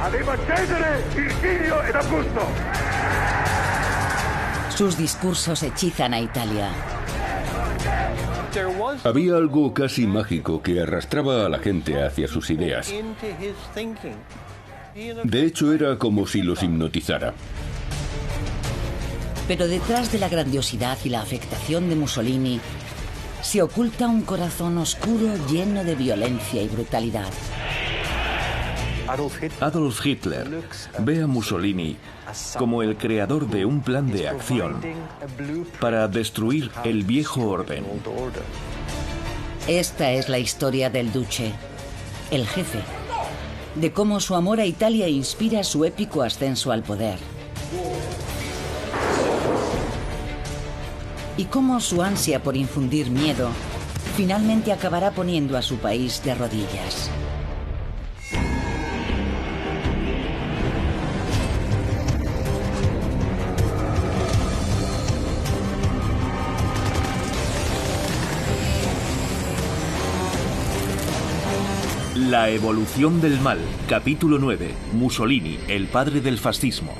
Aveva Cesare, Virgilio ed Augusto. Sus discursos hechizan a Italia. Había algo casi mágico que arrastraba a la gente hacia sus ideas. De hecho, era como si los hipnotizara. Pero detrás de la grandiosidad y la afectación de Mussolini se oculta un corazón oscuro lleno de violencia y brutalidad. Adolf Hitler ve a Mussolini como el creador de un plan de acción para destruir el viejo orden. Esta es la historia del Duce, el jefe, de cómo su amor a Italia inspira su épico ascenso al poder. Y cómo su ansia por infundir miedo finalmente acabará poniendo a su país de rodillas. La evolución del mal, capítulo 9. Mussolini, el padre del fascismo.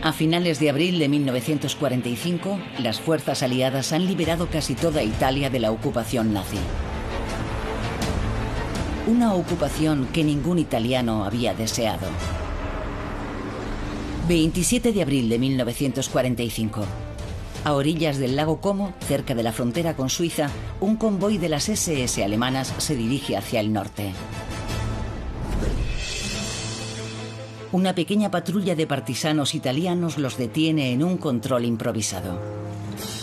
A finales de abril de 1945, las fuerzas aliadas han liberado casi toda Italia de la ocupación nazi. Una ocupación que ningún italiano había deseado. 27 de abril de 1945. A orillas del lago Como, cerca de la frontera con Suiza, un convoy de las SS alemanas se dirige hacia el norte. Una pequeña patrulla de partisanos italianos los detiene en un control improvisado.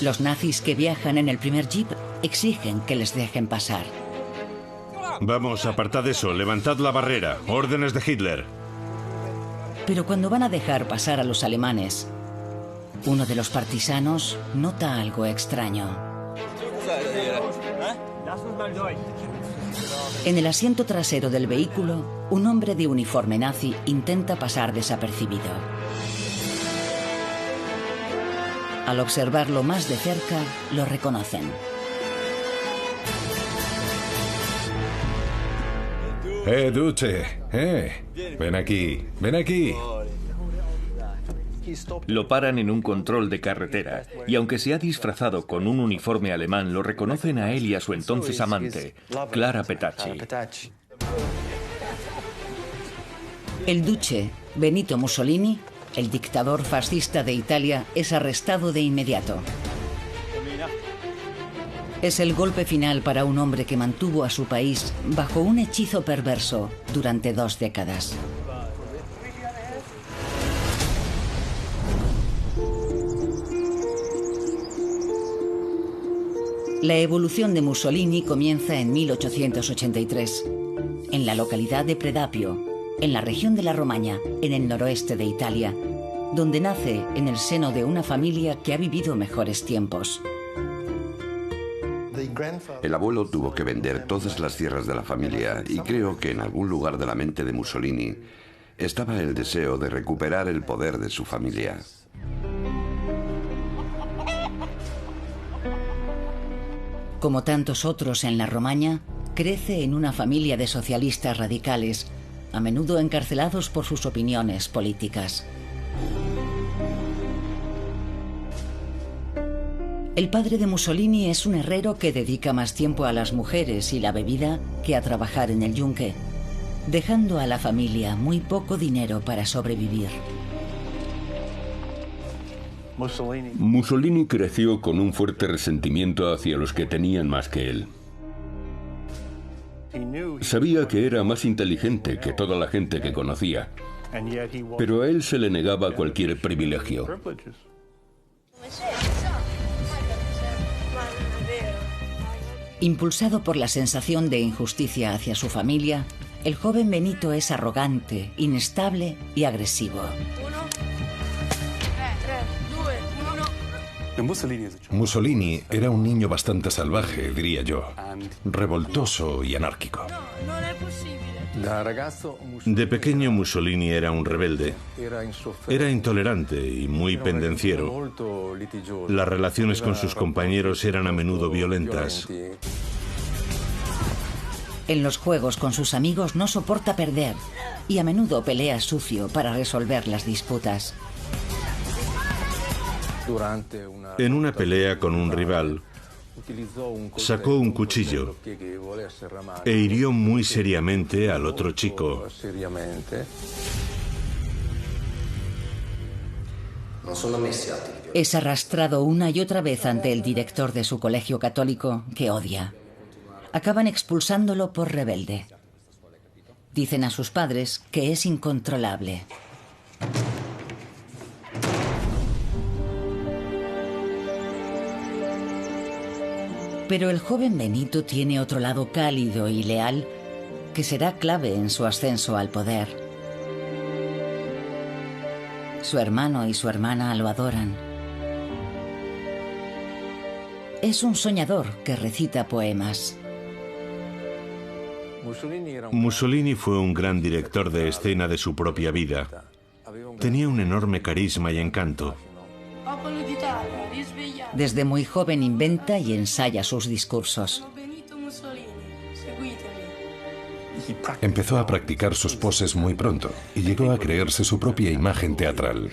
Los nazis que viajan en el primer jeep exigen que les dejen pasar. Vamos, apartad eso, levantad la barrera. Órdenes de Hitler. Pero cuando van a dejar pasar a los alemanes, uno de los partisanos nota algo extraño. En el asiento trasero del vehículo, un hombre de uniforme nazi intenta pasar desapercibido. Al observarlo más de cerca, lo reconocen. Duce, ven aquí, ven aquí. Lo paran en un control de carretera y aunque se ha disfrazado con un uniforme alemán, lo reconocen a él y a su entonces amante, Clara Petacci. El duce Benito Mussolini, el dictador fascista de Italia, es arrestado de inmediato. Es el golpe final para un hombre que mantuvo a su país bajo un hechizo perverso durante 2 décadas. La evolución de Mussolini comienza en 1883, en la localidad de Predapio, en la región de la Romaña, en el noroeste de Italia, donde nace en el seno de una familia que ha vivido mejores tiempos. El abuelo tuvo que vender todas las tierras de la familia y creo que en algún lugar de la mente de Mussolini estaba el deseo de recuperar el poder de su familia. Como tantos otros en la Romaña, crece en una familia de socialistas radicales, a menudo encarcelados por sus opiniones políticas. El padre de Mussolini es un herrero que dedica más tiempo a las mujeres y la bebida que a trabajar en el yunque, dejando a la familia muy poco dinero para sobrevivir. Mussolini creció con un fuerte resentimiento hacia los que tenían más que él. Sabía que era más inteligente que toda la gente que conocía, pero a él se le negaba cualquier privilegio. Impulsado por la sensación de injusticia hacia su familia, el joven Benito es arrogante, inestable y agresivo. Mussolini era un niño bastante salvaje, diría yo, revoltoso y anárquico. De pequeño Mussolini era un rebelde. Era intolerante y muy pendenciero. Las relaciones con sus compañeros eran a menudo violentas. En los juegos con sus amigos no soporta perder y a menudo pelea sucio para resolver las disputas. En una pelea con un rival, sacó un cuchillo e hirió muy seriamente al otro chico. Es arrastrado una y otra vez ante el director de su colegio católico, que odia. Acaban expulsándolo por rebelde. Dicen a sus padres que es incontrolable. Pero el joven Benito tiene otro lado cálido y leal que será clave en su ascenso al poder. Su hermano y su hermana lo adoran. Es un soñador que recita poemas. Mussolini fue un gran director de escena de su propia vida. Tenía un enorme carisma y encanto. Desde muy joven inventa y ensaya sus discursos. Empezó a practicar sus poses muy pronto y llegó a creerse su propia imagen teatral.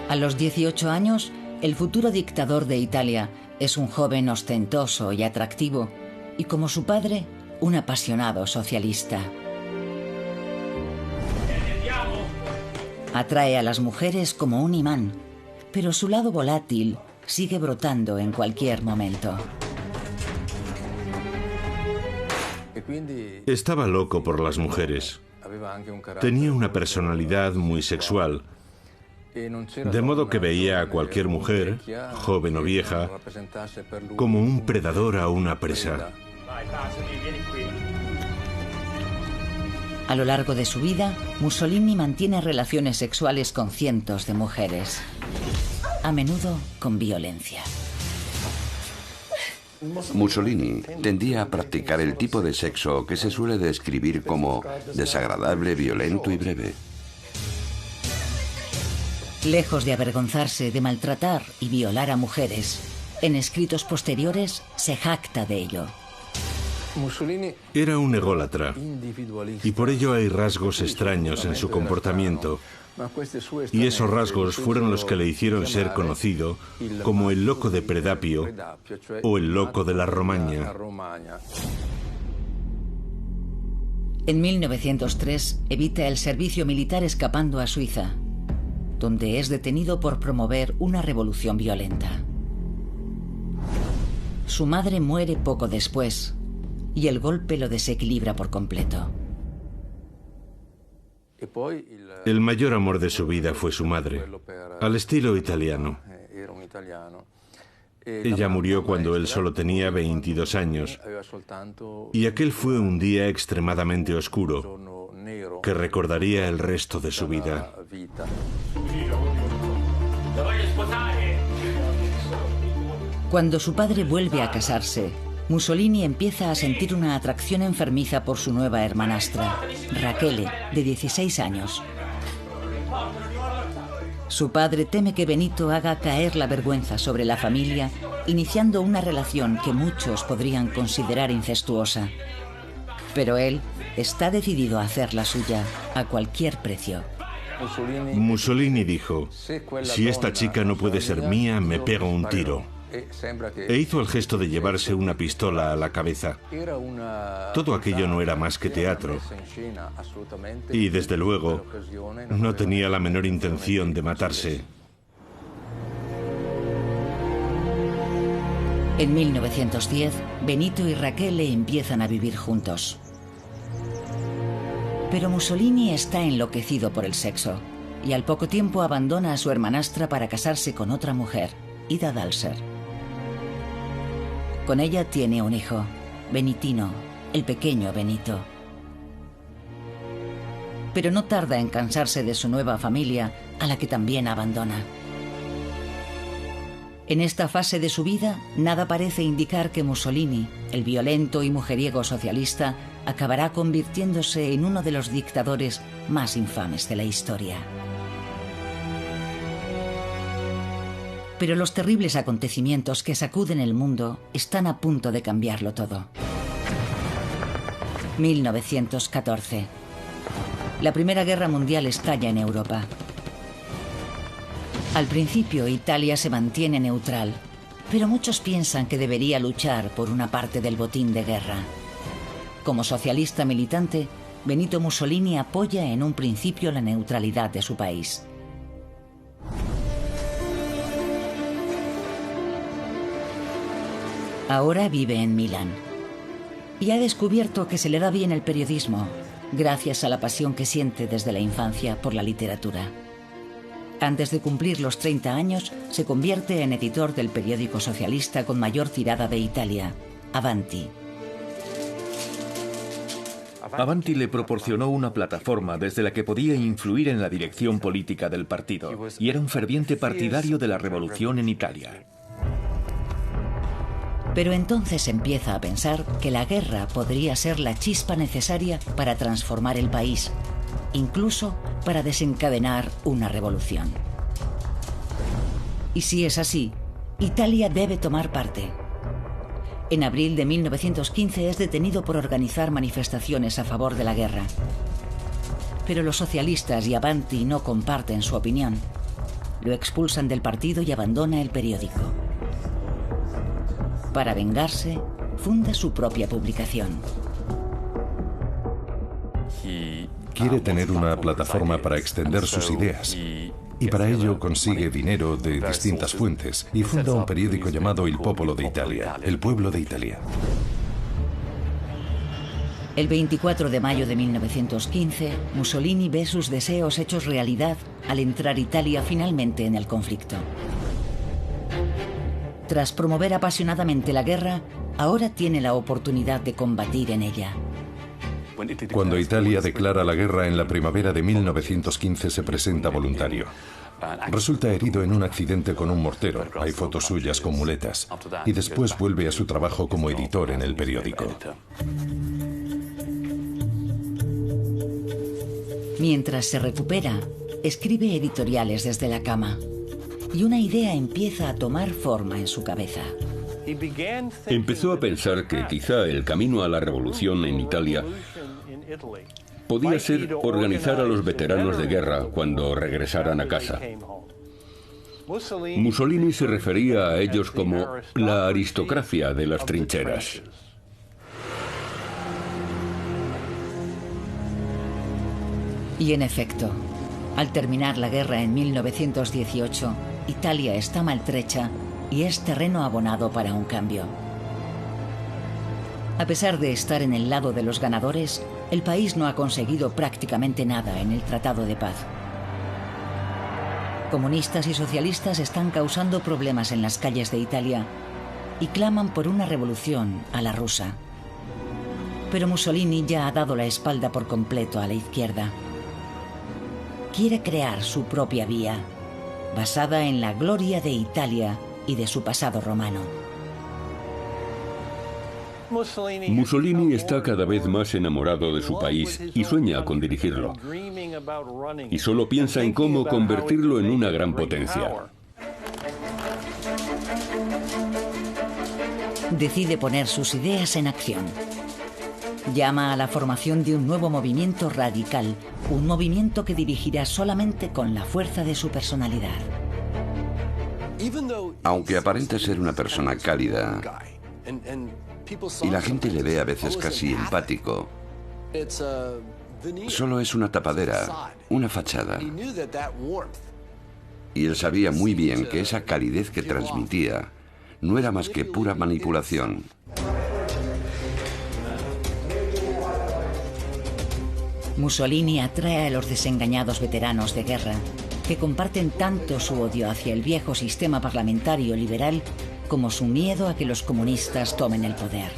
A los 18 años, el futuro dictador de Italia es un joven ostentoso y atractivo y, como su padre, un apasionado socialista. Atrae a las mujeres como un imán, pero su lado volátil sigue brotando en cualquier momento. Estaba loco por las mujeres. Tenía una personalidad muy sexual, de modo que veía a cualquier mujer, joven o vieja, como un predador a una presa. A lo largo de su vida, Mussolini mantiene relaciones sexuales con cientos de mujeres, a menudo con violencia. Mussolini tendía a practicar el tipo de sexo que se suele describir como desagradable, violento y breve. Lejos de avergonzarse de maltratar y violar a mujeres, en escritos posteriores se jacta de ello. Era un ególatra, y por ello hay rasgos extraños en su comportamiento. Y esos rasgos fueron los que le hicieron ser conocido como el loco de Predapio o el loco de la Romaña. En 1903 evita el servicio militar escapando a Suiza, donde es detenido por promover una revolución violenta. Su madre muere poco después y el golpe lo desequilibra por completo. El mayor amor de su vida fue su madre, al estilo italiano. Ella murió cuando él solo tenía 22 años, y aquel fue un día extremadamente oscuro que recordaría el resto de su vida. Cuando su padre vuelve a casarse, Mussolini empieza a sentir una atracción enfermiza por su nueva hermanastra, Rachele, de 16 años. Su padre teme que Benito haga caer la vergüenza sobre la familia, iniciando una relación que muchos podrían considerar incestuosa. Pero él está decidido a hacerla suya a cualquier precio. Mussolini dijo: si esta chica no puede ser mía, me pego un tiro. E hizo el gesto de llevarse una pistola a la cabeza. Todo aquello no era más que teatro. Y desde luego, no tenía la menor intención de matarse. En 1910, Benito y Rachele empiezan a vivir juntos. Pero Mussolini está enloquecido por el sexo y al poco tiempo abandona a su hermanastra para casarse con otra mujer, Ida Dalser. Con ella tiene un hijo, Benitino, el pequeño Benito. Pero no tarda en cansarse de su nueva familia, a la que también abandona. En esta fase de su vida, nada parece indicar que Mussolini, el violento y mujeriego socialista, acabará convirtiéndose en uno de los dictadores más infames de la historia. Pero los terribles acontecimientos que sacuden el mundo están a punto de cambiarlo todo. 1914. La Primera Guerra Mundial estalla en Europa. Al principio, Italia se mantiene neutral, pero muchos piensan que debería luchar por una parte del botín de guerra. Como socialista militante, Benito Mussolini apoya en un principio la neutralidad de su país. Ahora vive en Milán y ha descubierto que se le da bien el periodismo, gracias a la pasión que siente desde la infancia por la literatura. Antes de cumplir los 30 años, se convierte en editor del periódico socialista con mayor tirada de Italia, Avanti. Avanti le proporcionó una plataforma desde la que podía influir en la dirección política del partido, y era un ferviente partidario de la revolución en Italia. Pero entonces empieza a pensar que la guerra podría ser la chispa necesaria para transformar el país, incluso para desencadenar una revolución. Y si es así, Italia debe tomar parte. En abril de 1915 es detenido por organizar manifestaciones a favor de la guerra. Pero los socialistas y Avanti no comparten su opinión. Lo expulsan del partido y abandona el periódico. Para vengarse, funda su propia publicación. Quiere tener una plataforma para extender sus ideas y para ello consigue dinero de distintas fuentes y funda un periódico llamado Il Popolo d'Italia, El Pueblo de Italia. El 24 de mayo de 1915, Mussolini ve sus deseos hechos realidad al entrar Italia finalmente en el conflicto. Tras promover apasionadamente la guerra, ahora tiene la oportunidad de combatir en ella. Cuando Italia declara la guerra en la primavera de 1915 se presenta voluntario. Resulta herido en un accidente con un mortero, hay fotos suyas con muletas, y después vuelve a su trabajo como editor en el periódico. Mientras se recupera, escribe editoriales desde la cama. Y una idea empieza a tomar forma en su cabeza. Empezó a pensar que quizá el camino a la revolución en Italia podía ser organizar a los veteranos de guerra cuando regresaran a casa. Mussolini se refería a ellos como la aristocracia de las trincheras. Y en efecto, al terminar la guerra en 1918, Italia está maltrecha y es terreno abonado para un cambio. A pesar de estar en el lado de los ganadores, el país no ha conseguido prácticamente nada en el Tratado de Paz. Comunistas y socialistas están causando problemas en las calles de Italia y claman por una revolución a la rusa. Pero Mussolini ya ha dado la espalda por completo a la izquierda. Quiere crear su propia vía, basada en la gloria de Italia y de su pasado romano. Mussolini está cada vez más enamorado de su país y sueña con dirigirlo. Y solo piensa en cómo convertirlo en una gran potencia. Decide poner sus ideas en acción. Llama a la formación de un nuevo movimiento radical, un movimiento que dirigirá solamente con la fuerza de su personalidad. Aunque aparenta ser una persona cálida y la gente le ve a veces casi empático, solo es una tapadera, una fachada. Y él sabía muy bien que esa calidez que transmitía no era más que pura manipulación. Mussolini atrae a los desengañados veteranos de guerra, que comparten tanto su odio hacia el viejo sistema parlamentario liberal como su miedo a que los comunistas tomen el poder.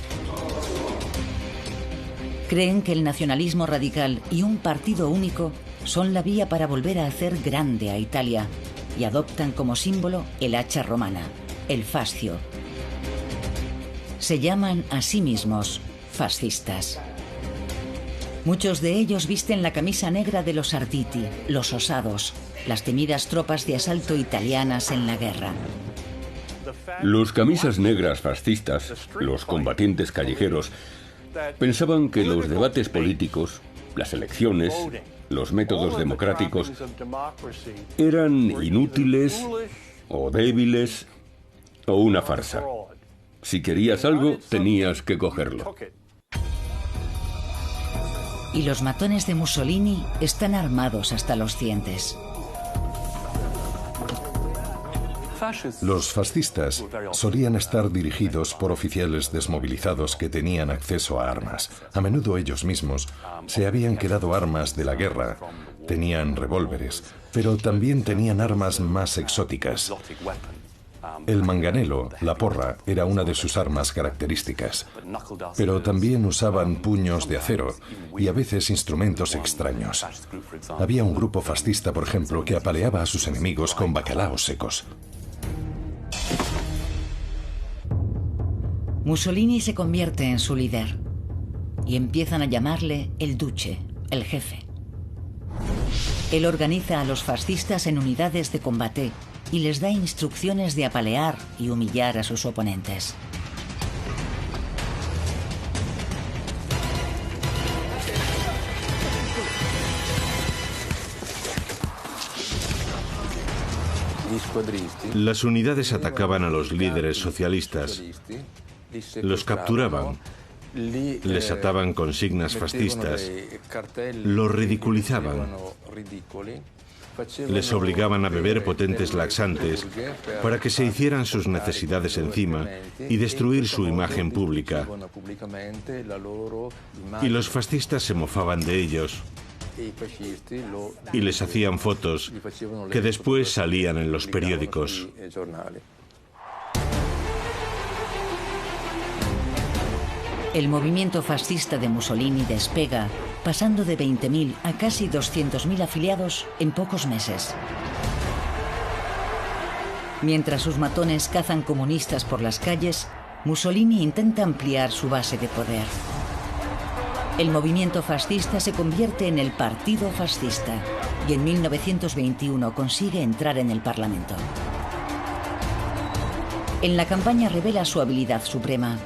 Creen que el nacionalismo radical y un partido único son la vía para volver a hacer grande a Italia y adoptan como símbolo el hacha romana, el fascio. Se llaman a sí mismos fascistas. Muchos de ellos visten la camisa negra de los Arditi, los osados, las temidas tropas de asalto italianas en la guerra. Los camisas negras fascistas, los combatientes callejeros, pensaban que los debates políticos, las elecciones, los métodos democráticos eran inútiles o débiles o una farsa. Si querías algo, tenías que cogerlo. Y los matones de Mussolini están armados hasta los dientes. Los fascistas solían estar dirigidos por oficiales desmovilizados que tenían acceso a armas. A menudo ellos mismos se habían quedado armas de la guerra, tenían revólveres, pero también tenían armas más exóticas. El manganelo, la porra, era una de sus armas características, pero también usaban puños de acero y a veces instrumentos extraños. Había un grupo fascista, por ejemplo, que apaleaba a sus enemigos con bacalaos secos. Mussolini se convierte en su líder y empiezan a llamarle el Duce, el jefe. Él organiza a los fascistas en unidades de combate y les da instrucciones de apalear y humillar a sus oponentes. Las unidades atacaban a los líderes socialistas, los capturaban, les ataban consignas fascistas, los ridiculizaban, les obligaban a beber potentes laxantes para que se hicieran sus necesidades encima y destruir su imagen pública. Y los fascistas se mofaban de ellos y les hacían fotos que después salían en los periódicos. El movimiento fascista de Mussolini despega, pasando de 20.000 a casi 200.000 afiliados en pocos meses. Mientras sus matones cazan comunistas por las calles, Mussolini intenta ampliar su base de poder. El movimiento fascista se convierte en el Partido Fascista y en 1921 consigue entrar en el Parlamento. En la campaña revela su habilidad suprema.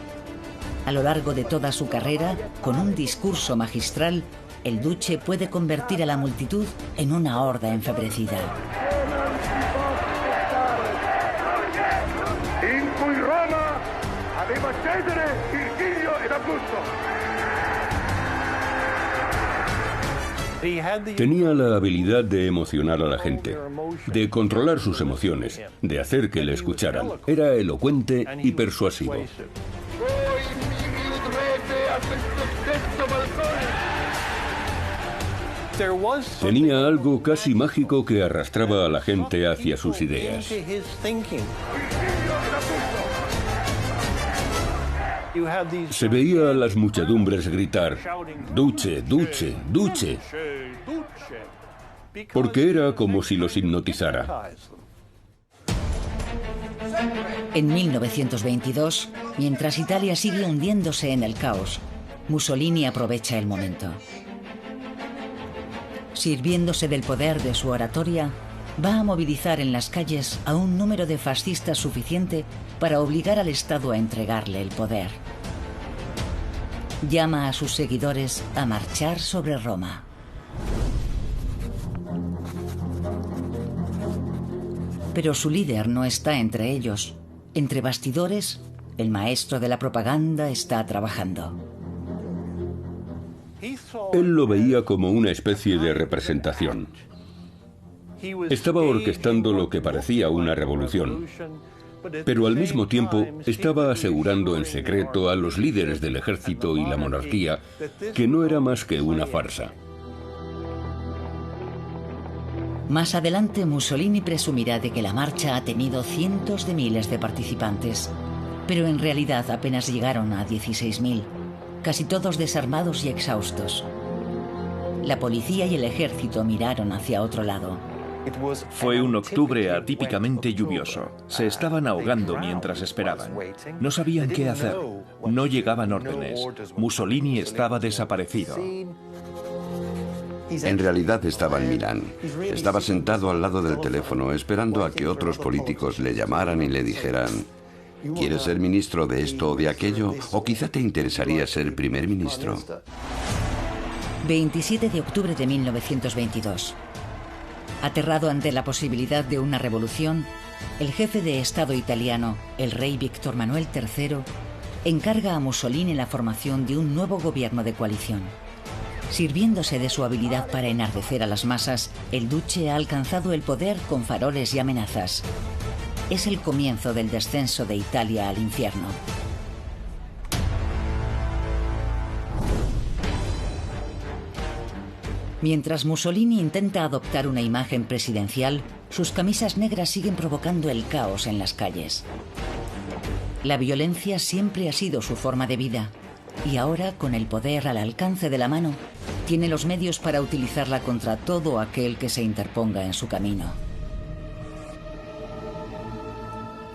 A lo largo de toda su carrera, con un discurso magistral, el Duce puede convertir a la multitud en una horda enfebrecida. In cui Roma aveva Cesare, Virgilio ed Augusto. Tenía la habilidad de emocionar a la gente, de controlar sus emociones, de hacer que le escucharan. Era elocuente y persuasivo. Tenía algo casi mágico que arrastraba a la gente hacia sus ideas. Se veía a las muchedumbres gritar, "Duce, Duce, Duce", porque era como si los hipnotizara. En 1922, mientras Italia sigue hundiéndose en el caos, Mussolini aprovecha el momento. Sirviéndose del poder de su oratoria, va a movilizar en las calles a un número de fascistas suficiente para obligar al Estado a entregarle el poder. Llama a sus seguidores a marchar sobre Roma. Pero su líder no está entre ellos. Entre bastidores, el maestro de la propaganda está trabajando. Él lo veía como una especie de representación. Estaba orquestando lo que parecía una revolución, pero al mismo tiempo estaba asegurando en secreto a los líderes del ejército y la monarquía que no era más que una farsa. Más adelante, Mussolini presumirá de que la marcha ha tenido cientos de miles de participantes, pero en realidad apenas llegaron a 16.000, casi todos desarmados y exhaustos. La policía y el ejército miraron hacia otro lado. Fue un octubre atípicamente lluvioso. Se estaban ahogando mientras esperaban. No sabían qué hacer. No llegaban órdenes. Mussolini estaba desaparecido. En realidad estaba en Milán. Estaba sentado al lado del teléfono esperando a que otros políticos le llamaran y le dijeran: ¿quieres ser ministro de esto o de aquello? ¿O quizá te interesaría ser primer ministro? 27 de octubre de 1922. Aterrado ante la posibilidad de una revolución, el jefe de Estado italiano, el rey Víctor Manuel III, encarga a Mussolini la formación de un nuevo gobierno de coalición. Sirviéndose de su habilidad para enardecer a las masas, el duce ha alcanzado el poder con faroles y amenazas. Es el comienzo del descenso de Italia al infierno. Mientras Mussolini intenta adoptar una imagen presidencial, sus camisas negras siguen provocando el caos en las calles. La violencia siempre ha sido su forma de vida, y ahora, con el poder al alcance de la mano, tiene los medios para utilizarla contra todo aquel que se interponga en su camino.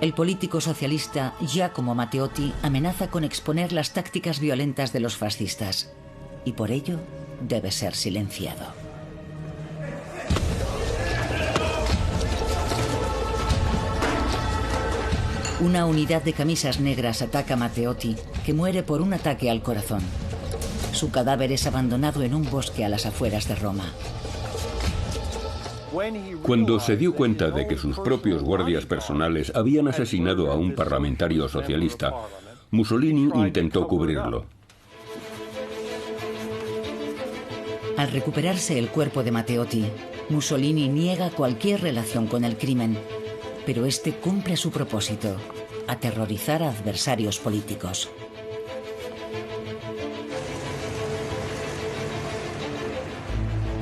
El político socialista Giacomo Matteotti amenaza con exponer las tácticas violentas de los fascistas, y por ello debe ser silenciado. Una unidad de camisas negras ataca a Matteotti, que muere por un ataque al corazón. Su cadáver es abandonado en un bosque a las afueras de Roma. Cuando se dio cuenta de que sus propios guardias personales habían asesinado a un parlamentario socialista, Mussolini intentó cubrirlo. Al recuperarse el cuerpo de Matteotti, Mussolini niega cualquier relación con el crimen, pero este cumple su propósito: aterrorizar a adversarios políticos.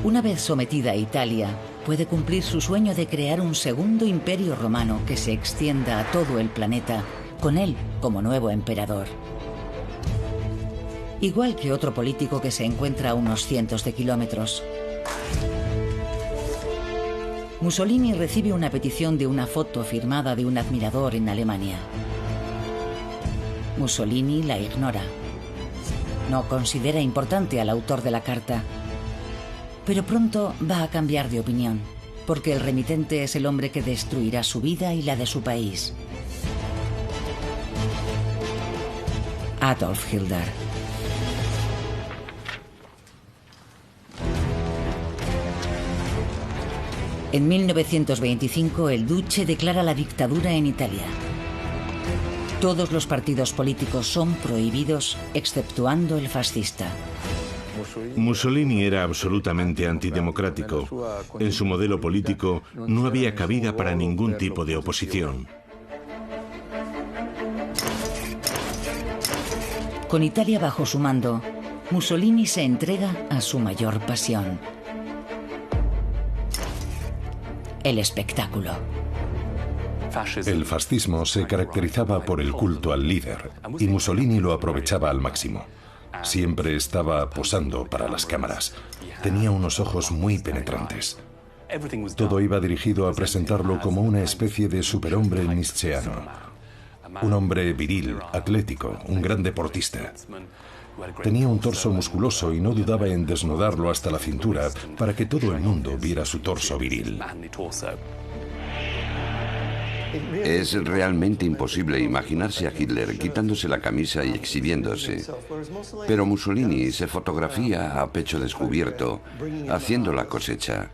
Una vez sometida a Italia, puede cumplir su sueño de crear un segundo imperio romano que se extienda a todo el planeta, con él como nuevo emperador. Igual que otro político que se encuentra a unos cientos de kilómetros. Mussolini recibe una petición de una foto firmada de un admirador en Alemania. Mussolini la ignora. No considera importante al autor de la carta. Pero pronto va a cambiar de opinión, porque el remitente es el hombre que destruirá su vida y la de su país. Adolf Hitler. En 1925, el duce declara la dictadura en Italia. Todos los partidos políticos son prohibidos, exceptuando el fascista. Mussolini era absolutamente antidemocrático. En su modelo político no había cabida para ningún tipo de oposición. Con Italia bajo su mando, Mussolini se entrega a su mayor pasión: el espectáculo. El fascismo se caracterizaba por el culto al líder, y Mussolini lo aprovechaba al máximo. Siempre estaba posando para las cámaras. Tenía unos ojos muy penetrantes. Todo iba dirigido a presentarlo como una especie de superhombre nietzscheano. Un hombre viril, atlético, un gran deportista. Tenía un torso musculoso y no dudaba en desnudarlo hasta la cintura para que todo el mundo viera su torso viril. Es realmente imposible imaginarse a Hitler quitándose la camisa y exhibiéndose. Pero Mussolini se fotografía a pecho descubierto, haciendo la cosecha.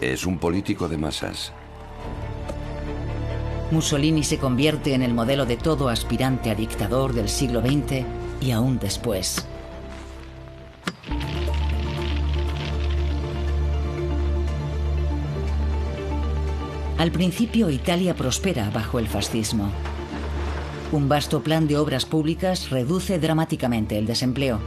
Es un político de masas. Mussolini se convierte en el modelo de todo aspirante a dictador del siglo XX y aún después. Al principio, Italia prospera bajo el fascismo. Un vasto plan de obras públicas reduce dramáticamente el desempleo.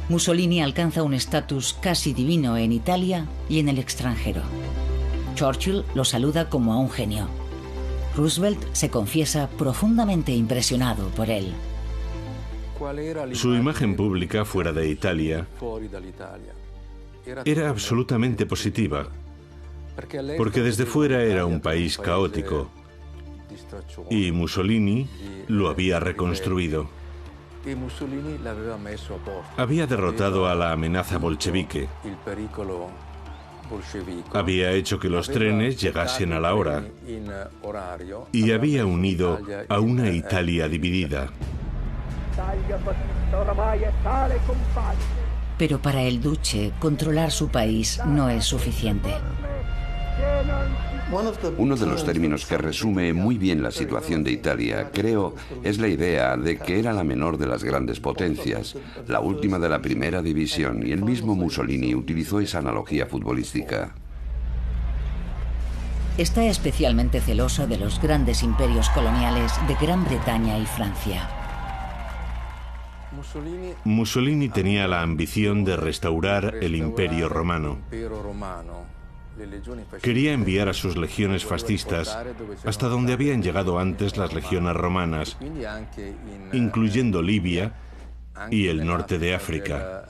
Mussolini alcanza un estatus casi divino en Italia y en el extranjero. Churchill lo saluda como a un genio. Roosevelt se confiesa profundamente impresionado por él. Su imagen pública fuera de Italia era absolutamente positiva. porque desde fuera era un país caótico y Mussolini lo había reconstruido. Había derrotado a la amenaza bolchevique. Había hecho que los trenes llegasen a la hora y había unido a una Italia dividida. Pero para el duce, controlar su país no es suficiente. Uno de los términos que resume muy bien la situación de Italia, creo, es la idea de que era la menor de las grandes potencias, la última de la primera división, y el mismo Mussolini utilizó esa analogía futbolística. Está especialmente celoso de los grandes imperios coloniales de Gran Bretaña y Francia. Mussolini tenía la ambición de restaurar el Imperio Romano. Quería enviar a sus legiones fascistas hasta donde habían llegado antes las legiones romanas, incluyendo Libia y el norte de África.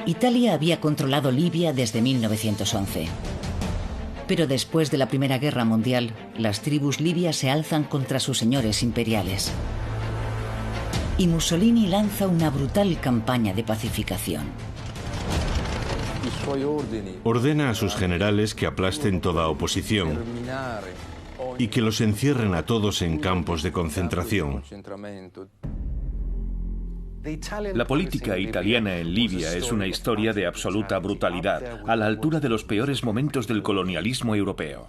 Italia había controlado Libia desde 1911. Pero después de la Primera Guerra Mundial, las tribus libias se alzan contra sus señores imperiales. Y Mussolini lanza una brutal campaña de pacificación. Ordena a sus generales que aplasten toda oposición y que los encierren a todos en campos de concentración. La política italiana en Libia es una historia de absoluta brutalidad, a la altura de los peores momentos del colonialismo europeo.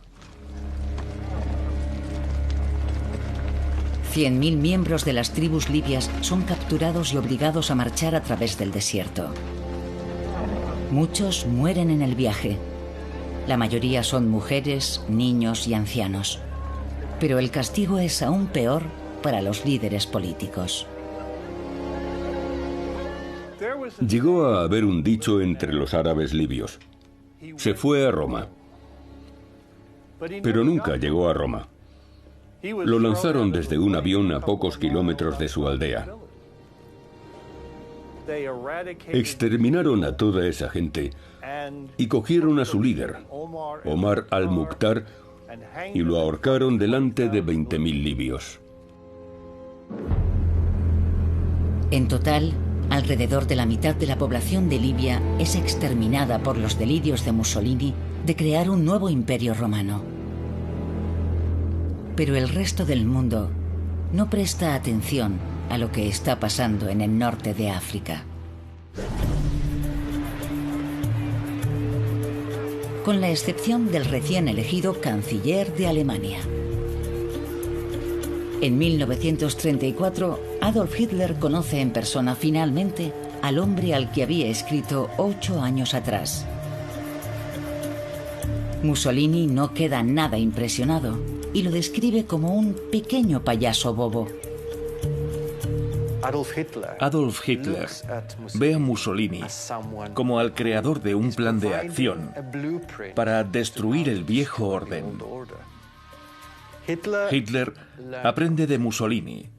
100.000 miembros de las tribus libias son capturados y obligados a marchar a través del desierto. Muchos mueren en el viaje. La mayoría son mujeres, niños y ancianos. Pero el castigo es aún peor para los líderes políticos. Llegó a haber un dicho entre los árabes libios. Se fue a Roma. Pero nunca llegó a Roma. Lo lanzaron desde un avión a pocos kilómetros de su aldea. Exterminaron a toda esa gente y cogieron a su líder, Omar al-Mukhtar, y lo ahorcaron delante de 20.000 libios. En total, alrededor de la mitad de la población de Libia es exterminada por los delirios de Mussolini de crear un nuevo imperio romano. Pero el resto del mundo no presta atención a lo que está pasando en el norte de África. Con la excepción del recién elegido canciller de Alemania. En 1934, Adolf Hitler conoce en persona finalmente al hombre al que había escrito 8 años atrás. Mussolini no queda nada impresionado y lo describe como un pequeño payaso bobo. Adolf Hitler ve a Mussolini como al creador de un plan de acción para destruir el viejo orden. Hitler aprende de Mussolini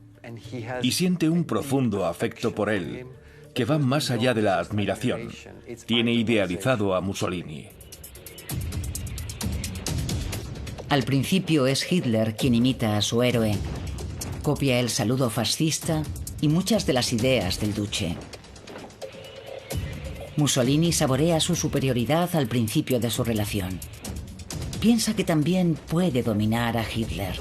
y siente un profundo afecto por él, que va más allá de la admiración. Tiene idealizado a Mussolini. Al principio es Hitler quien imita a su héroe. Copia el saludo fascista y muchas de las ideas del duce. Mussolini saborea su superioridad al principio de su relación. Piensa que también puede dominar a Hitler.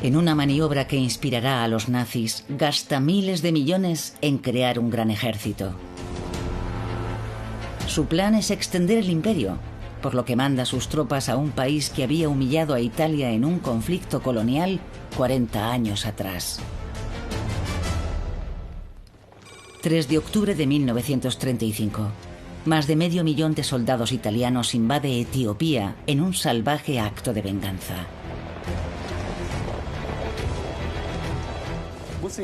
En una maniobra que inspirará a los nazis, gasta miles de millones en crear un gran ejército. Su plan es extender el imperio, por lo que manda sus tropas a un país que había humillado a Italia en un conflicto colonial 40 años atrás. 3 de octubre de 1935. Más de 500.000 de soldados italianos invade Etiopía en un salvaje acto de venganza.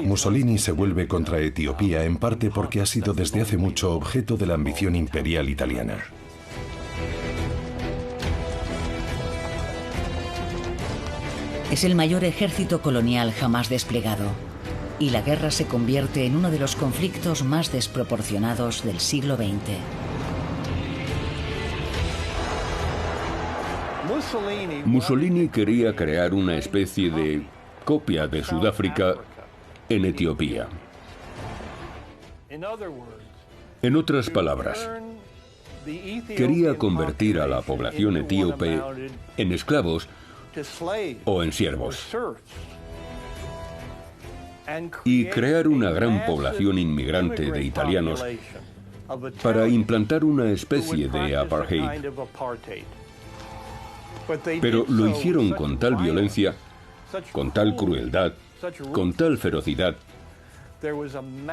Mussolini se vuelve contra Etiopía en parte porque ha sido desde hace mucho objeto de la ambición imperial italiana. Es el mayor ejército colonial jamás desplegado y la guerra se convierte en uno de los conflictos más desproporcionados del siglo XX. Mussolini quería crear una especie de copia de Sudáfrica en Etiopía. En otras palabras, quería convertir a la población etíope en esclavos o en siervos y crear una gran población inmigrante de italianos para implantar una especie de apartheid. Pero lo hicieron con tal violencia, con tal crueldad, con tal ferocidad,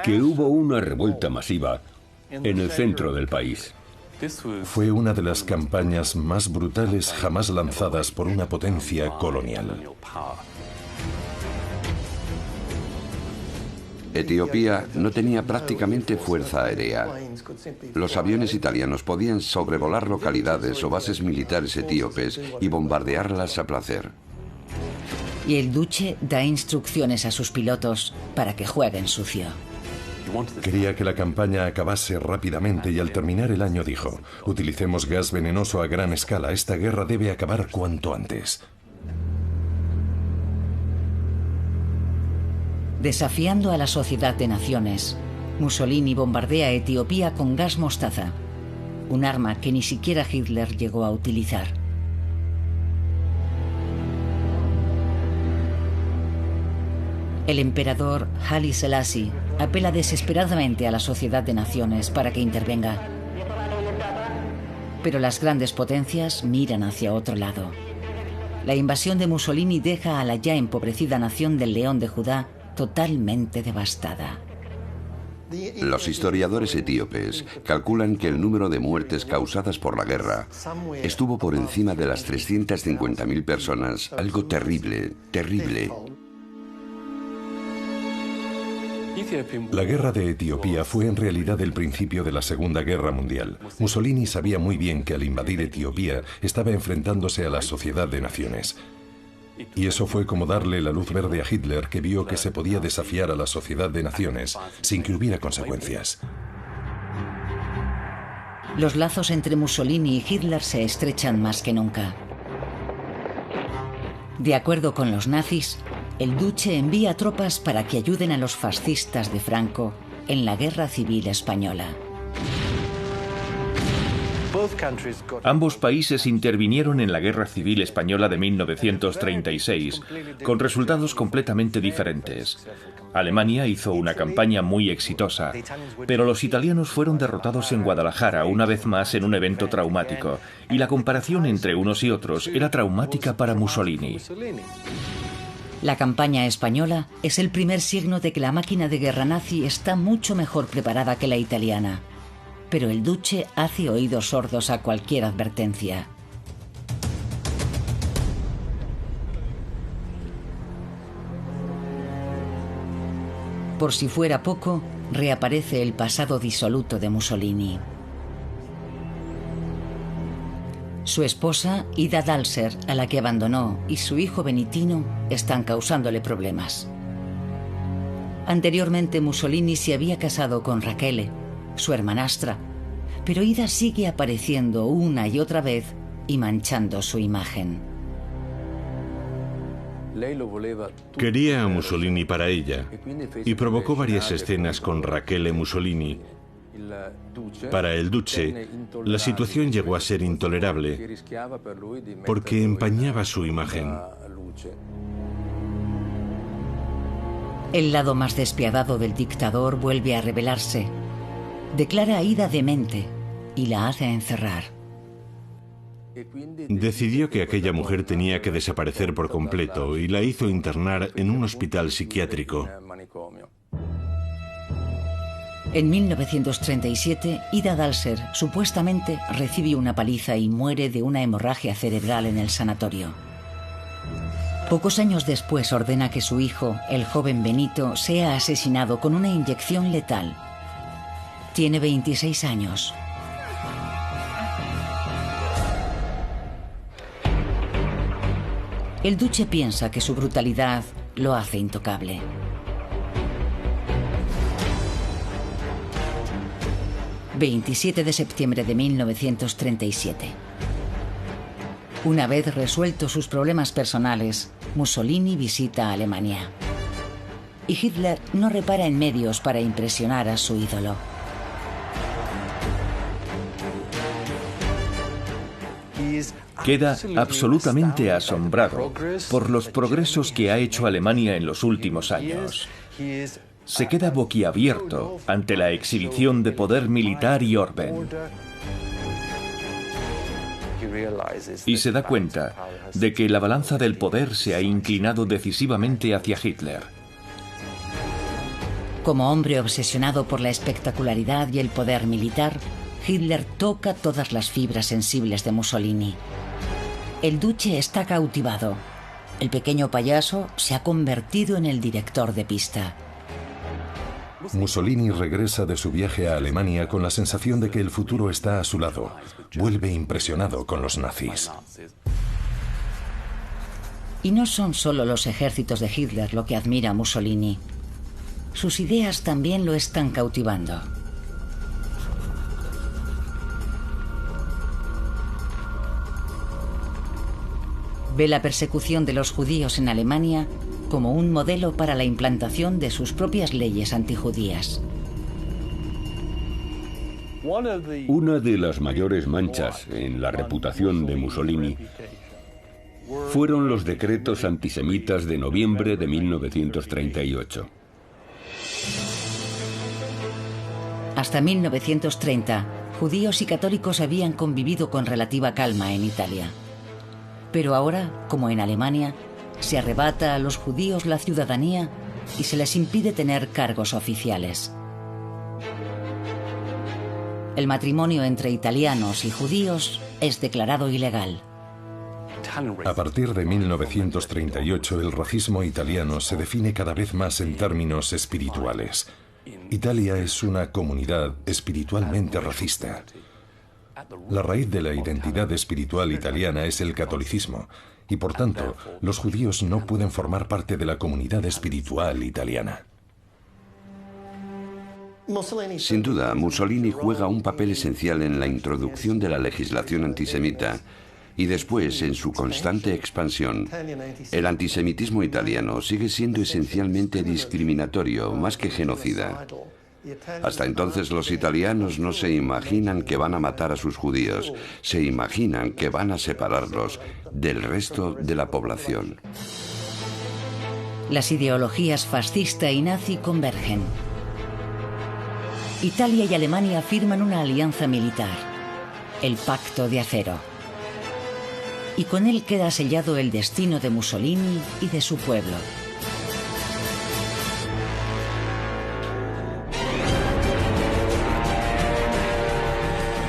que hubo una revuelta masiva en el centro del país. Fue una de las campañas más brutales jamás lanzadas por una potencia colonial. Etiopía no tenía prácticamente fuerza aérea. Los aviones italianos podían sobrevolar localidades o bases militares etíopes y bombardearlas a placer. Y el duce da instrucciones a sus pilotos para que jueguen sucio. Quería que la campaña acabase rápidamente y al terminar el año dijo: utilicemos gas venenoso a gran escala, esta guerra debe acabar cuanto antes. Desafiando a la Sociedad de Naciones, Mussolini bombardea Etiopía con gas mostaza, un arma que ni siquiera Hitler llegó a utilizar. El emperador Haile Selassie apela desesperadamente a la Sociedad de Naciones para que intervenga. Pero las grandes potencias miran hacia otro lado. La invasión de Mussolini deja a la ya empobrecida nación del León de Judá totalmente devastada. Los historiadores etíopes calculan que el número de muertes causadas por la guerra estuvo por encima de las 350.000 personas, algo terrible, terrible. La guerra de Etiopía fue en realidad el principio de la Segunda Guerra Mundial. Mussolini sabía muy bien que al invadir Etiopía estaba enfrentándose a la Sociedad de Naciones. Y eso fue como darle la luz verde a Hitler, que vio que se podía desafiar a la Sociedad de Naciones sin que hubiera consecuencias. Los lazos entre Mussolini y Hitler se estrechan más que nunca. De acuerdo con los nazis, el duce envía tropas para que ayuden a los fascistas de Franco en la Guerra Civil Española. Ambos países intervinieron en la Guerra Civil Española de 1936, con resultados completamente diferentes. Alemania hizo una campaña muy exitosa, pero los italianos fueron derrotados en Guadalajara una vez más en un evento traumático, y la comparación entre unos y otros era traumática para Mussolini. La campaña española es el primer signo de que la máquina de guerra nazi está mucho mejor preparada que la italiana. Pero el duce hace oídos sordos a cualquier advertencia. Por si fuera poco, reaparece el pasado disoluto de Mussolini. Su esposa, Ida Dalser, a la que abandonó, y su hijo Benitino están causándole problemas. Anteriormente Mussolini se había casado con Rachele, su hermanastra, pero Ida sigue apareciendo una y otra vez y manchando su imagen. Quería a Mussolini para ella y provocó varias escenas con Rachele Mussolini. Para el duce, la situación llegó a ser intolerable porque empañaba su imagen. El lado más despiadado del dictador vuelve a revelarse. Declara a Ida demente y la hace encerrar. Decidió que aquella mujer tenía que desaparecer por completo y la hizo internar en un hospital psiquiátrico. En 1937, Ida Dalser supuestamente recibe una paliza y muere de una hemorragia cerebral en el sanatorio. Pocos años después ordena que su hijo, el joven Benito, sea asesinado con una inyección letal. Tiene 26 años. El duce piensa que su brutalidad lo hace intocable. 27 de septiembre de 1937. Una vez resueltos sus problemas personales, Mussolini visita Alemania. Y Hitler no repara en medios para impresionar a su ídolo. Queda absolutamente asombrado por los progresos que ha hecho Alemania en los últimos años. Se queda boquiabierto ante la exhibición de poder militar y orden. Y se da cuenta de que la balanza del poder se ha inclinado decisivamente hacia Hitler. Como hombre obsesionado por la espectacularidad y el poder militar, Hitler toca todas las fibras sensibles de Mussolini. El duce está cautivado. El pequeño payaso se ha convertido en el director de pista. Mussolini regresa de su viaje a Alemania con la sensación de que el futuro está a su lado. Vuelve impresionado con los nazis. Y no son solo los ejércitos de Hitler lo que admira a Mussolini. Sus ideas también lo están cautivando. Ve la persecución de los judíos en Alemania como un modelo para la implantación de sus propias leyes antijudías. Una de las mayores manchas en la reputación de Mussolini fueron los decretos antisemitas de noviembre de 1938. Hasta 1930, judíos y católicos habían convivido con relativa calma en Italia. Pero ahora, como en Alemania, se arrebata a los judíos la ciudadanía y se les impide tener cargos oficiales. El matrimonio entre italianos y judíos es declarado ilegal. A partir de 1938, el racismo italiano se define cada vez más en términos espirituales. Italia es una comunidad espiritualmente racista. La raíz de la identidad espiritual italiana es el catolicismo, y por tanto, los judíos no pueden formar parte de la comunidad espiritual italiana. Sin duda, Mussolini juega un papel esencial en la introducción de la legislación antisemita y después en su constante expansión. El antisemitismo italiano sigue siendo esencialmente discriminatorio, más que genocida. Hasta entonces los italianos no se imaginan que van a matar a sus judíos, se imaginan que van a separarlos del resto de la población. Las ideologías fascista y nazi convergen. Italia y Alemania firman una alianza militar, el Pacto de Acero. Y con él queda sellado el destino de Mussolini y de su pueblo.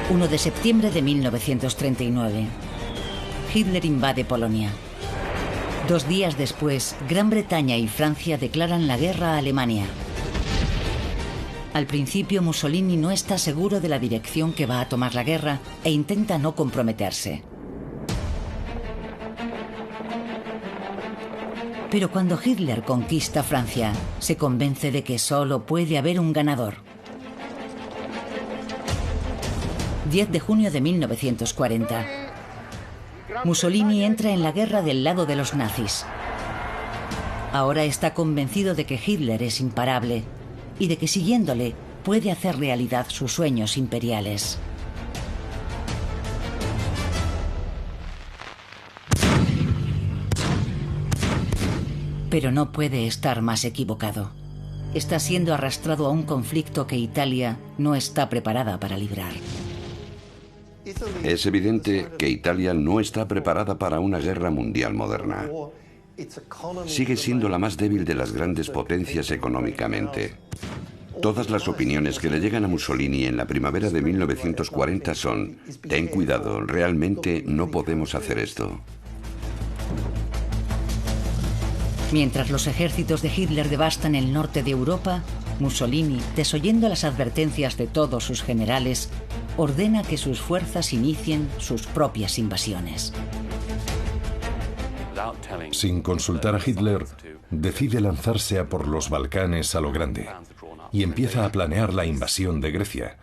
El 1 de septiembre de 1939. Hitler invade Polonia. 2 días después, Gran Bretaña y Francia declaran la guerra a Alemania. Al principio, Mussolini no está seguro de la dirección que va a tomar la guerra e intenta no comprometerse. Pero cuando Hitler conquista Francia, se convence de que solo puede haber un ganador. 10 de junio de 1940. Mussolini entra en la guerra del lado de los nazis. Ahora está convencido de que Hitler es imparable y de que siguiéndole puede hacer realidad sus sueños imperiales. Pero no puede estar más equivocado. Está siendo arrastrado a un conflicto que Italia no está preparada para librar. Es evidente que Italia no está preparada para una guerra mundial moderna. Sigue siendo la más débil de las grandes potencias económicamente. Todas las opiniones que le llegan a Mussolini en la primavera de 1940 son: ten cuidado, realmente no podemos hacer esto. Mientras los ejércitos de Hitler devastan el norte de Europa, Mussolini, desoyendo las advertencias de todos sus generales, ordena que sus fuerzas inicien sus propias invasiones. Sin consultar a Hitler, decide lanzarse a por los Balcanes a lo grande y empieza a planear la invasión de Grecia,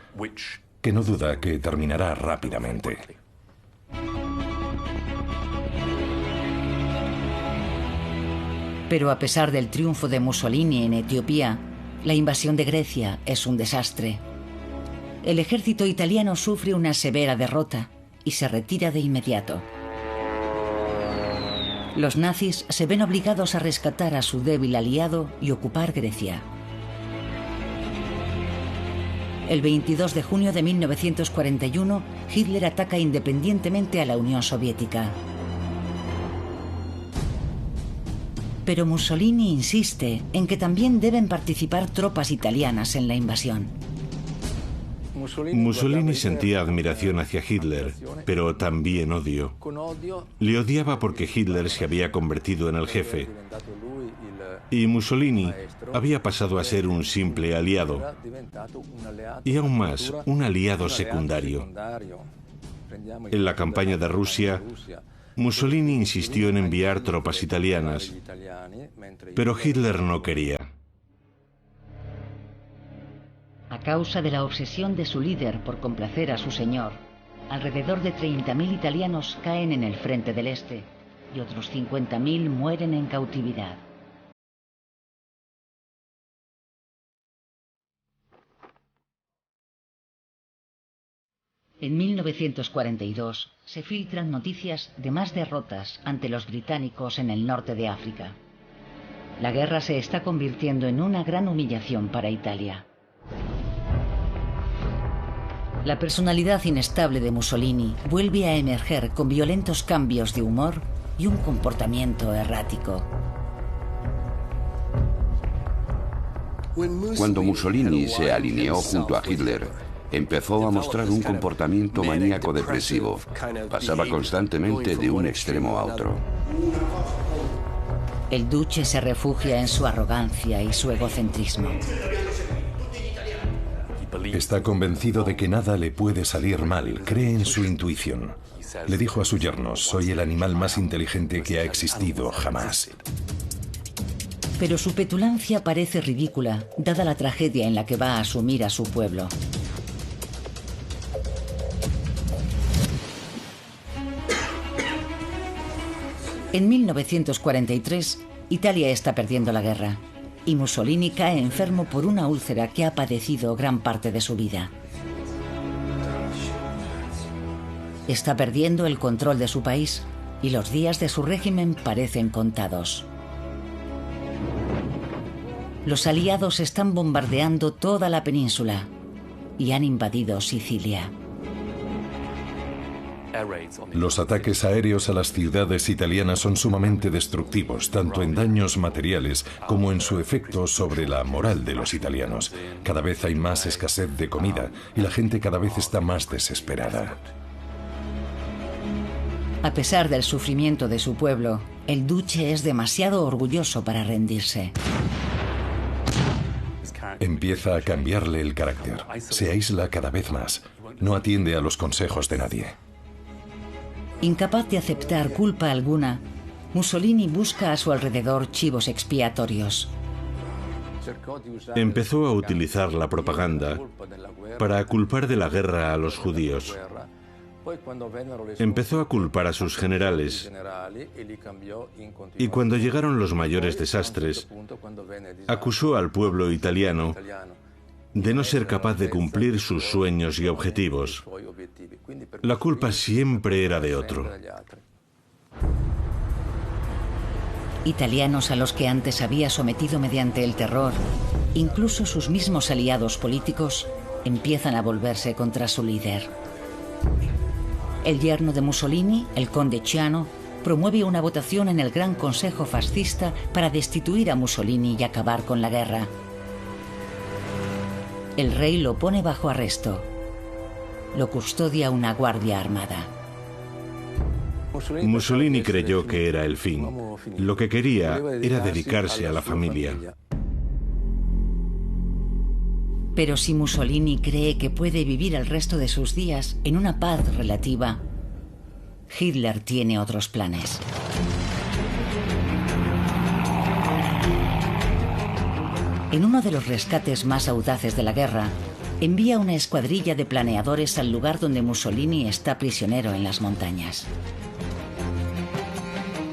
que no duda que terminará rápidamente. Pero a pesar del triunfo de Mussolini en Etiopía, la invasión de Grecia es un desastre. El ejército italiano sufre una severa derrota y se retira de inmediato. Los nazis se ven obligados a rescatar a su débil aliado y ocupar Grecia. El 22 de junio de 1941, Hitler ataca independientemente a la Unión Soviética. Pero Mussolini insiste en que también deben participar tropas italianas en la invasión. Mussolini sentía admiración hacia Hitler, pero también odio. Le odiaba porque Hitler se había convertido en el jefe y Mussolini había pasado a ser un simple aliado y aún más, un aliado secundario. En la campaña de Rusia, Mussolini insistió en enviar tropas italianas, pero Hitler no quería. A causa de la obsesión de su líder por complacer a su señor, alrededor de 30.000 italianos caen en el frente del Este y otros 50.000 mueren en cautividad. En 1942 se filtran noticias de más derrotas ante los británicos en el norte de África. La guerra se está convirtiendo en una gran humillación para Italia. La personalidad inestable de Mussolini vuelve a emerger con violentos cambios de humor y un comportamiento errático. Cuando Mussolini se alineó junto a Hitler, empezó a mostrar un comportamiento maníaco-depresivo. Pasaba constantemente de un extremo a otro. El duce se refugia en su arrogancia y su egocentrismo. Está convencido de que nada le puede salir mal, cree en su intuición. Le dijo a su yerno: soy el animal más inteligente que ha existido jamás. Pero su petulancia parece ridícula, dada la tragedia en la que va a asumir a su pueblo. En 1943, Italia está perdiendo la guerra y Mussolini cae enfermo por una úlcera que ha padecido gran parte de su vida. Está perdiendo el control de su país y los días de su régimen parecen contados. Los aliados están bombardeando toda la península y han invadido Sicilia. Los ataques aéreos a las ciudades italianas son sumamente destructivos, tanto en daños materiales como en su efecto sobre la moral de los italianos. Cada vez hay más escasez de comida y la gente cada vez está más desesperada. A pesar del sufrimiento de su pueblo, el duce es demasiado orgulloso para rendirse. Empieza a cambiarle el carácter. Se aísla cada vez más. No atiende a los consejos de nadie. Incapaz de aceptar culpa alguna, Mussolini busca a su alrededor chivos expiatorios. Empezó a utilizar la propaganda para culpar de la guerra a los judíos. Empezó a culpar a sus generales y cuando llegaron los mayores desastres, acusó al pueblo italiano de no ser capaz de cumplir sus sueños y objetivos. La culpa siempre era de otro. Italianos a los que antes había sometido mediante el terror, incluso sus mismos aliados políticos, empiezan a volverse contra su líder. El yerno de Mussolini, el conde Ciano, promueve una votación en el Gran Consejo Fascista para destituir a Mussolini y acabar con la guerra. El rey lo pone bajo arresto. Lo custodia una guardia armada. Mussolini creyó que era el fin. Lo que quería era dedicarse a la familia. Pero si Mussolini cree que puede vivir el resto de sus días en una paz relativa, Hitler tiene otros planes. En uno de los rescates más audaces de la guerra, envía una escuadrilla de planeadores al lugar donde Mussolini está prisionero en las montañas.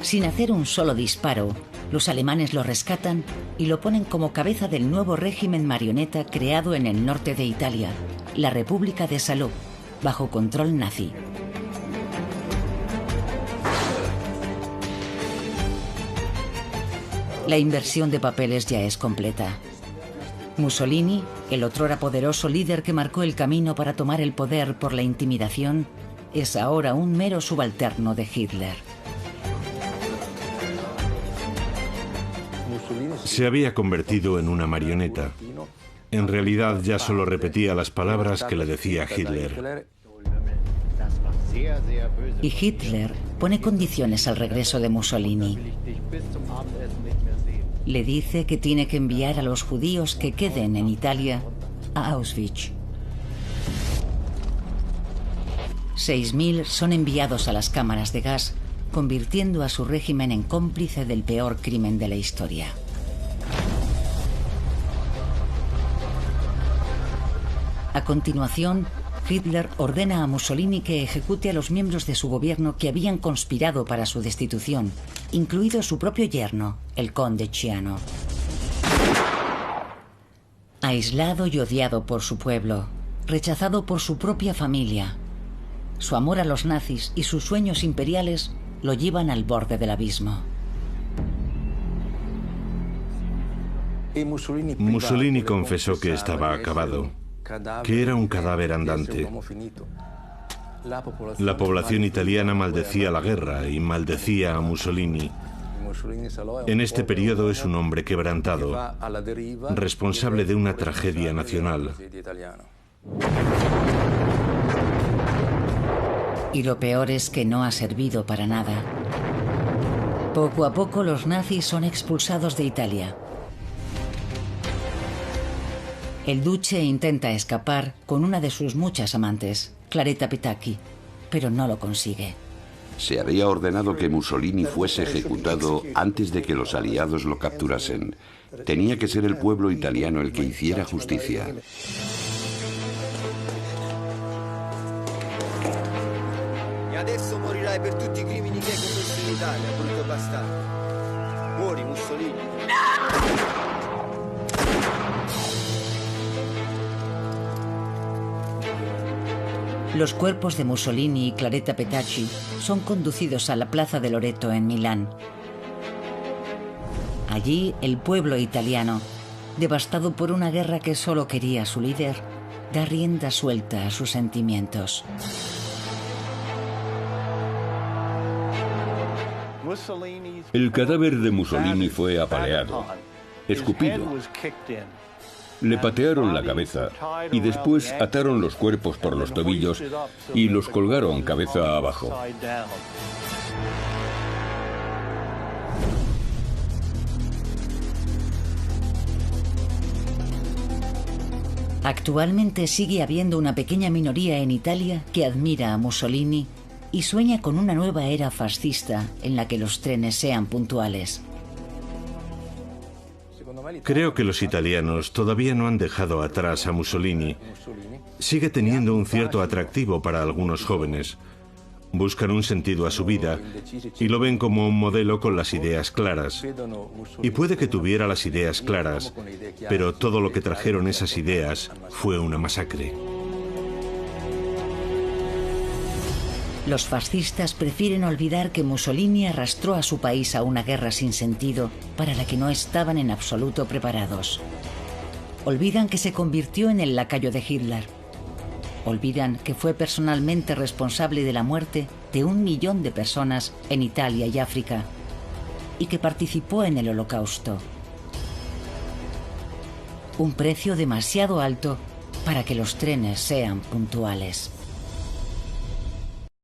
Sin hacer un solo disparo, los alemanes lo rescatan y lo ponen como cabeza del nuevo régimen marioneta creado en el norte de Italia, la República de Salò, bajo control nazi. La inversión de papeles ya es completa. Mussolini, el otrora poderoso líder que marcó el camino para tomar el poder por la intimidación, es ahora un mero subalterno de Hitler. Se había convertido en una marioneta. En realidad ya solo repetía las palabras que le decía Hitler. Y Hitler pone condiciones al regreso de Mussolini. Le dice que tiene que enviar a los judíos que queden en Italia a Auschwitz. 6.000 son enviados a las cámaras de gas, convirtiendo a su régimen en cómplice del peor crimen de la historia. A continuación, Hitler ordena a Mussolini que ejecute a los miembros de su gobierno que habían conspirado para su destitución, incluido su propio yerno, el conde Ciano. Aislado y odiado por su pueblo, rechazado por su propia familia, su amor a los nazis y sus sueños imperiales lo llevan al borde del abismo. Mussolini confesó que estaba acabado, que era un cadáver andante. La población italiana maldecía la guerra y maldecía a Mussolini. En este periodo es un hombre quebrantado, responsable de una tragedia nacional. Y lo peor es que no ha servido para nada. Poco a poco los nazis son expulsados de Italia. El duce intenta escapar con una de sus muchas amantes, Claretta Petacchi, pero no lo consigue. Se había ordenado que Mussolini fuese ejecutado antes de que los aliados lo capturasen. Tenía que ser el pueblo italiano el que hiciera justicia. E adesso morirai per tutti i crimini che hai commesso in Italia, brutto bastardo. Muori, Mussolini. Los cuerpos de Mussolini y Claretta Petacchi son conducidos a la Plaza de Loreto en Milán. Allí, el pueblo italiano, devastado por una guerra que solo quería a su líder, da rienda suelta a sus sentimientos. El cadáver de Mussolini fue apaleado, escupido. Le patearon la cabeza y después ataron los cuerpos por los tobillos y los colgaron cabeza abajo. Actualmente sigue habiendo una pequeña minoría en Italia que admira a Mussolini y sueña con una nueva era fascista en la que los trenes sean puntuales. Creo que los italianos todavía no han dejado atrás a Mussolini. Sigue teniendo un cierto atractivo para algunos jóvenes. Buscan un sentido a su vida y lo ven como un modelo con las ideas claras. Y puede que tuviera las ideas claras, pero todo lo que trajeron esas ideas fue una masacre. Los fascistas prefieren olvidar que Mussolini arrastró a su país a una guerra sin sentido para la que no estaban en absoluto preparados. Olvidan que se convirtió en el lacayo de Hitler. Olvidan que fue personalmente responsable de la muerte de 1 millón de personas en Italia y África y que participó en el Holocausto. Un precio demasiado alto para que los trenes sean puntuales.